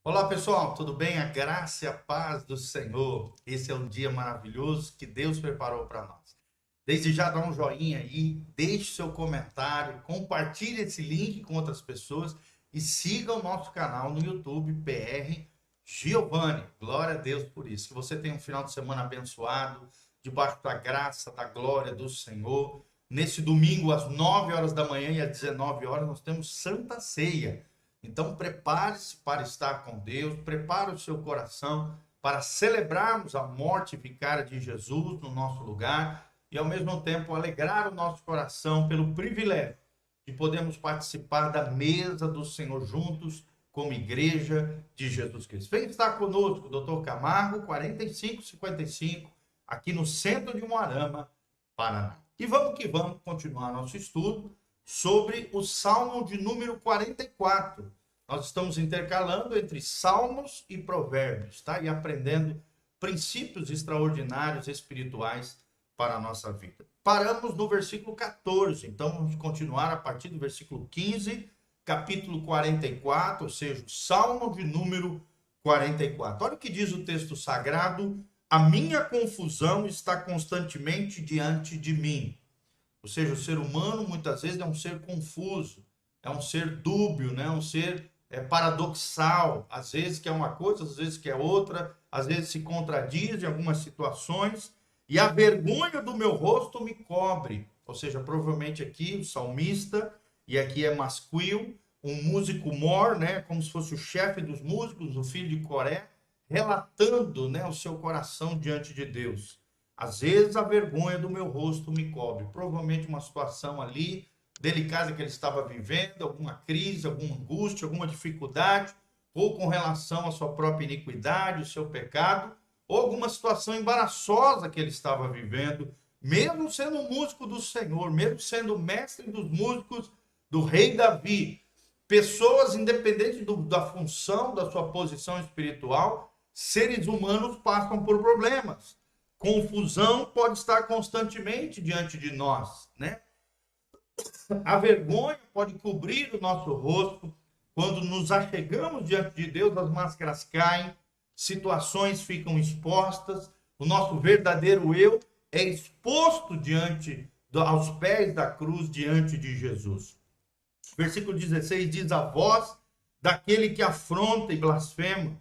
Olá pessoal, tudo bem? A graça e a paz do Senhor. Esse é um dia maravilhoso que Deus preparou para nós. Desde já dá um joinha aí, deixe seu comentário, compartilhe esse link com outras pessoas e siga o nosso canal no YouTube, PR Giovanni. Glória a Deus por isso. Que você tenha um final de semana abençoado, debaixo da graça, da glória do Senhor. Nesse domingo, às 9 horas da manhã e às 19 horas, nós temos Santa Ceia. Então, prepare-se para estar com Deus, prepare o seu coração para celebrarmos a morte vicária de Jesus no nosso lugar e, ao mesmo tempo, alegrar o nosso coração pelo privilégio de podermos participar da mesa do Senhor juntos como igreja de Jesus Cristo. Vem estar conosco, Dr. Camargo, 4555, aqui no centro de Umuarama, Paraná. E vamos que vamos continuar nosso estudo sobre o Salmo de número 44. Nós estamos intercalando entre Salmos e Provérbios, tá? E aprendendo princípios extraordinários espirituais para a nossa vida. Paramos no versículo 14, então vamos continuar a partir do versículo 15, capítulo 44, ou seja, o Salmo de número 44. Olha o que diz o texto sagrado: a minha confusão está constantemente diante de mim. Ou seja, o ser humano muitas vezes é um ser confuso, é um ser dúbio, né? Um ser paradoxal. Às vezes quer uma coisa, às vezes quer outra, às vezes se contradiz em algumas situações. E a vergonha do meu rosto me cobre. Ou seja, provavelmente aqui o salmista, e aqui é Masquil, um músico mor, né? Como se fosse o chefe dos músicos, o filho de Coré, relatando, né, o seu coração diante de Deus. Às vezes a vergonha do meu rosto me cobre. Provavelmente uma situação ali delicada que ele estava vivendo, alguma crise, alguma angústia, alguma dificuldade, ou com relação à sua própria iniquidade, o seu pecado, ou alguma situação embaraçosa que ele estava vivendo, mesmo sendo um músico do Senhor, mesmo sendo mestre dos músicos do rei Davi. Pessoas, independente da função, da sua posição espiritual, seres humanos passam por problemas. Confusão pode estar constantemente diante de nós, né? A vergonha pode cobrir o nosso rosto. Quando nos achegamos diante de Deus, as máscaras caem, situações ficam expostas, o nosso verdadeiro eu é exposto aos pés da cruz, diante de Jesus. Versículo 16 diz: a voz daquele que afronta e blasfema,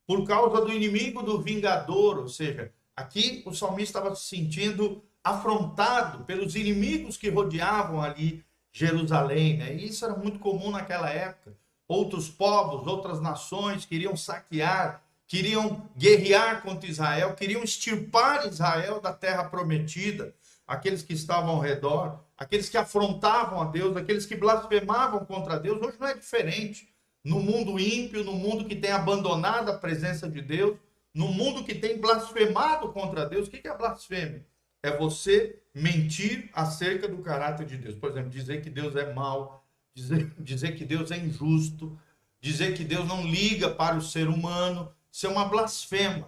por causa do inimigo do vingador. Ou seja, aqui o salmista estava se sentindo afrontado pelos inimigos que rodeavam ali Jerusalém, né? E isso era muito comum naquela época. Outros povos, outras nações queriam saquear, queriam guerrear contra Israel, queriam extirpar Israel da terra prometida. Aqueles que estavam ao redor, aqueles que afrontavam a Deus, aqueles que blasfemavam contra Deus. Hoje não é diferente. No mundo ímpio, no mundo que tem abandonado a presença de Deus, no mundo que tem blasfemado contra Deus. O que é a blasfêmia? É você mentir acerca do caráter de Deus. Por exemplo, dizer que Deus é mau, dizer que Deus é injusto, dizer que Deus não liga para o ser humano. Isso é uma blasfêmia.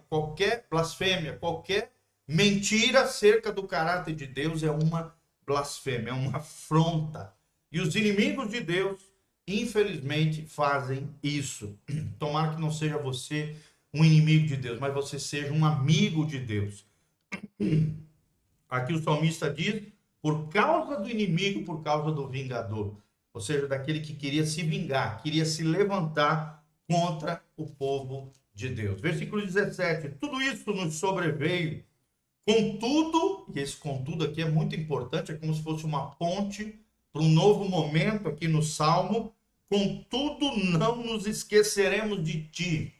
Qualquer mentira acerca do caráter de Deus é uma blasfêmia, é uma afronta. E os inimigos de Deus, infelizmente, fazem isso. Tomara que não seja você um inimigo de Deus, mas você seja um amigo de Deus. Aqui o salmista diz: por causa do inimigo, por causa do vingador. Ou seja, daquele que queria se vingar, queria se levantar contra o povo de Deus. Versículo 17: tudo isso nos sobreveio. Contudo, e esse contudo aqui é muito importante, é como se fosse uma ponte para um novo momento aqui no Salmo. Contudo, não nos esqueceremos de ti.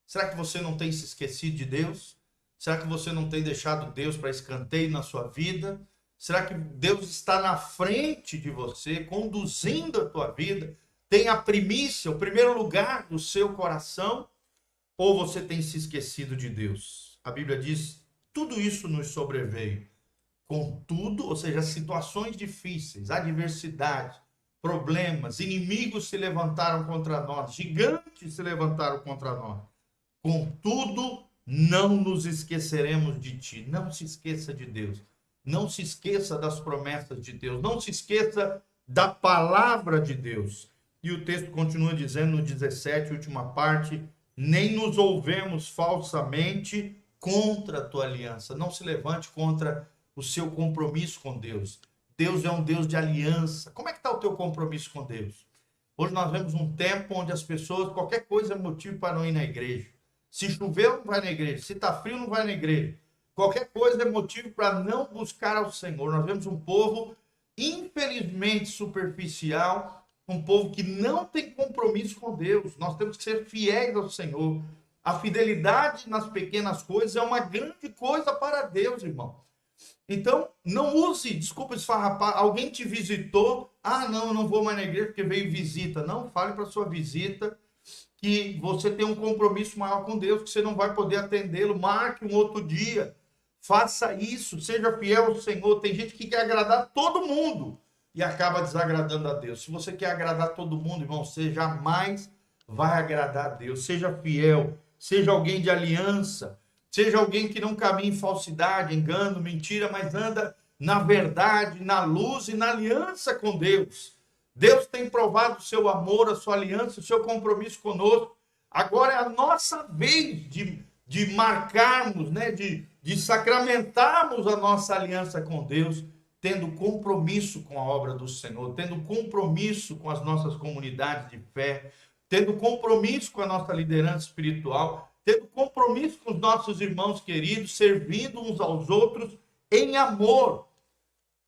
Será que você não tem se esquecido de Deus? Será que você não tem deixado Deus para escanteio na sua vida? Será que Deus está na frente de você, conduzindo a tua vida? Tem a primícia, o primeiro lugar do seu coração? Ou você tem se esquecido de Deus? A Bíblia diz: tudo isso nos sobreveio. Contudo, ou seja, situações difíceis, adversidade, problemas, inimigos se levantaram contra nós, gigantes se levantaram contra nós. Contudo, não nos esqueceremos de ti. Não se esqueça de Deus. Não se esqueça das promessas de Deus. Não se esqueça da palavra de Deus. E o texto continua dizendo no 17, última parte: nem nos ouvemos falsamente contra a tua aliança. Não se levante contra o seu compromisso com Deus. Deus é um Deus de aliança. Como é que está o teu compromisso com Deus? Hoje nós vemos um tempo onde as pessoas, qualquer coisa é motivo para não ir na igreja. Se chover, não vai na igreja. Se está frio, não vai na igreja. Qualquer coisa é motivo para não buscar ao Senhor. Nós vemos um povo, infelizmente, superficial, um povo que não tem compromisso com Deus. Nós temos que ser fiéis ao Senhor. A fidelidade nas pequenas coisas é uma grande coisa para Deus, irmão. Então, não use, desculpa esfarrapar, alguém te visitou, não, eu não vou mais na igreja porque veio visita. Não, fale para sua visita que você tem um compromisso maior com Deus, que você não vai poder atendê-lo. Marque um outro dia. Faça isso, seja fiel ao Senhor. Tem gente que quer agradar todo mundo e acaba desagradando a Deus. Se você quer agradar todo mundo, irmão, você jamais vai agradar a Deus. Seja fiel, seja alguém de aliança, seja alguém que não caminha em falsidade, engano, mentira, mas anda na verdade, na luz e na aliança com Deus. Deus tem provado o seu amor, a sua aliança, o seu compromisso conosco. Agora é a nossa vez de marcarmos, né, de sacramentarmos a nossa aliança com Deus, tendo compromisso com a obra do Senhor, tendo compromisso com as nossas comunidades de fé, tendo compromisso com a nossa liderança espiritual, tendo compromisso com os nossos irmãos queridos, servindo uns aos outros em amor.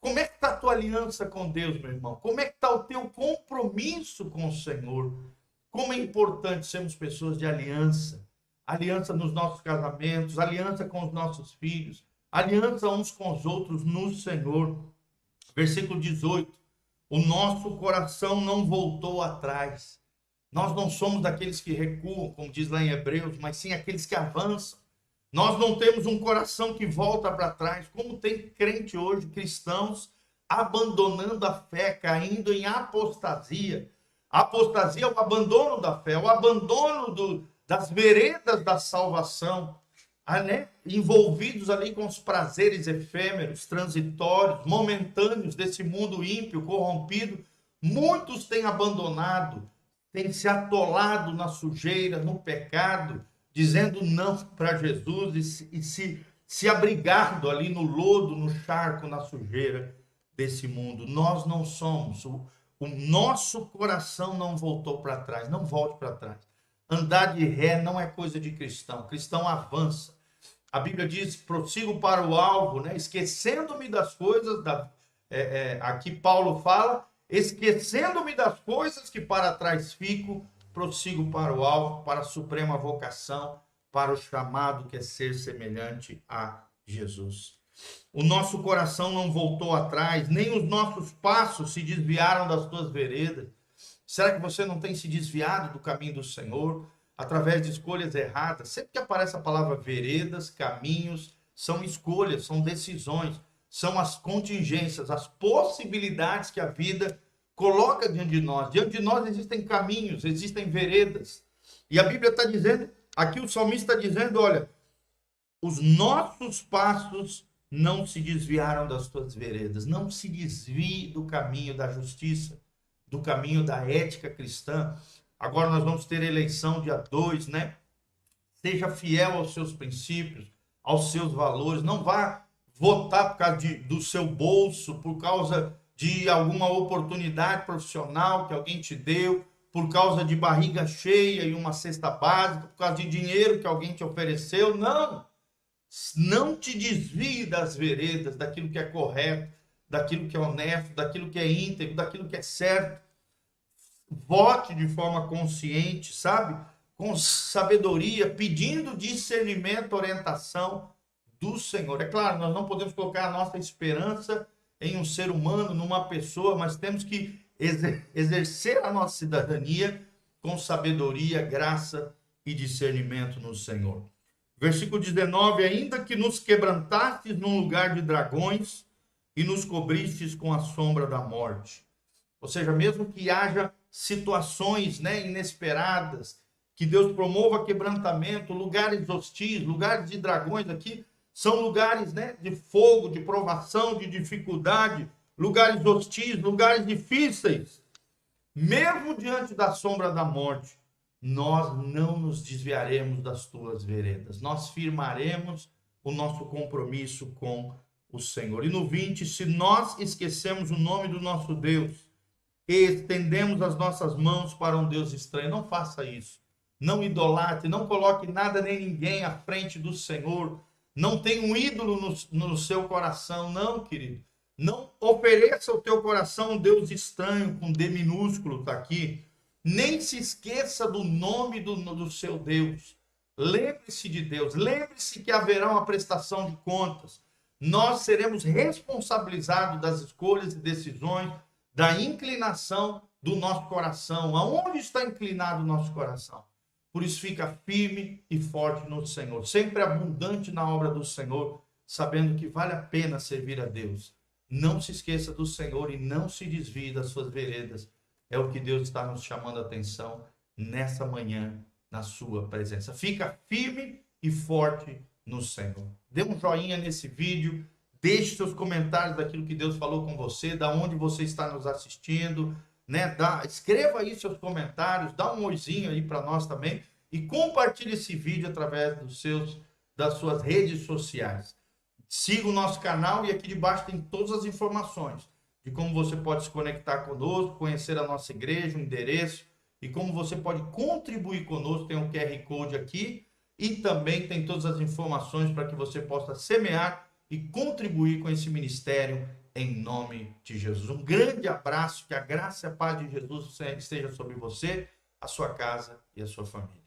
Como é que está a tua aliança com Deus, meu irmão? Como é que está o teu compromisso com o Senhor? Como é importante sermos pessoas de aliança. Aliança nos nossos casamentos, aliança com os nossos filhos, aliança uns com os outros no Senhor. Versículo 18. O nosso coração não voltou atrás. Nós não somos daqueles que recuam, como diz lá em Hebreus, mas sim aqueles que avançam. Nós não temos um coração que volta para trás, como tem crente hoje, cristãos, abandonando a fé, caindo em apostasia. A apostasia é o abandono da fé, o abandono das veredas da salvação, né? Envolvidos ali com os prazeres efêmeros, transitórios, momentâneos desse mundo ímpio, corrompido. Muitos têm abandonado, têm se atolado na sujeira, no pecado, dizendo não para Jesus e se abrigado ali no lodo, no charco, na sujeira desse mundo. Nós não somos, o nosso coração não voltou para trás, não volte para trás. Andar de ré não é coisa de cristão, cristão avança. A Bíblia diz, prossigo para o alvo, né? Esquecendo-me das coisas, aqui Paulo fala, esquecendo-me das coisas que para trás fico, prossigo para o alvo, para a suprema vocação, para o chamado que é ser semelhante a Jesus. O nosso coração não voltou atrás, nem os nossos passos se desviaram das tuas veredas. Será que você não tem se desviado do caminho do Senhor através de escolhas erradas? Sempre que aparece a palavra veredas, caminhos, são escolhas, são decisões, são as contingências, as possibilidades que a vida coloca diante de nós. Diante de nós existem caminhos, existem veredas. E a Bíblia está dizendo, aqui o salmista está dizendo, olha, os nossos passos não se desviaram das tuas veredas. Não se desvie do caminho da justiça, do caminho da ética cristã. Agora nós vamos ter eleição dia 2, né? Seja fiel aos seus princípios, aos seus valores. Não vá votar por causa do seu bolso, por causa de alguma oportunidade profissional que alguém te deu, por causa de barriga cheia e uma cesta básica, por causa de dinheiro que alguém te ofereceu. Não te desvie das veredas, daquilo que é correto, daquilo que é honesto, daquilo que é íntegro, daquilo que é certo. Vote de forma consciente, sabe? Com sabedoria, pedindo discernimento, orientação do Senhor. É claro, nós não podemos colocar a nossa esperança em um ser humano, numa pessoa, mas temos que exercer a nossa cidadania com sabedoria, graça e discernimento no Senhor. Versículo 19, ainda que nos quebrantastes num lugar de dragões e nos cobristes com a sombra da morte. Ou seja, mesmo que haja situações, né, inesperadas, que Deus promova quebrantamento, lugares hostis, lugares de dragões aqui, são lugares, né, de fogo, de provação, de dificuldade, lugares hostis, lugares difíceis. Mesmo diante da sombra da morte, nós não nos desviaremos das tuas veredas. Nós firmaremos o nosso compromisso com o Senhor. E no 20, se nós esquecemos o nome do nosso Deus e estendemos as nossas mãos para um Deus estranho, não faça isso. Não idolatre, não coloque nada nem ninguém à frente do Senhor. Não tenha um ídolo no seu coração, não, querido. Não ofereça ao teu coração um Deus estranho, com D minúsculo, está aqui. Nem se esqueça do nome do seu Deus. Lembre-se de Deus. Lembre-se que haverá uma prestação de contas. Nós seremos responsabilizados das escolhas e decisões, da inclinação do nosso coração. Aonde está inclinado o nosso coração? Por isso fica firme e forte no Senhor. Sempre abundante na obra do Senhor, sabendo que vale a pena servir a Deus. Não se esqueça do Senhor e não se desvie das suas veredas. É o que Deus está nos chamando a atenção nessa manhã, na sua presença. Fica firme e forte no Senhor. Dê um joinha nesse vídeo, deixe seus comentários daquilo que Deus falou com você, da onde você está nos assistindo, né? Escreva aí seus comentários, dá um oizinho aí para nós também e compartilhe esse vídeo através das suas redes sociais. Siga o nosso canal e aqui debaixo tem todas as informações de como você pode se conectar conosco, conhecer a nossa igreja, o endereço e como você pode contribuir conosco. Tem um QR Code aqui e também tem todas as informações para que você possa semear e contribuir com esse ministério em nome de Jesus. Um grande abraço, que a graça e a paz de Jesus esteja sobre você, a sua casa e a sua família.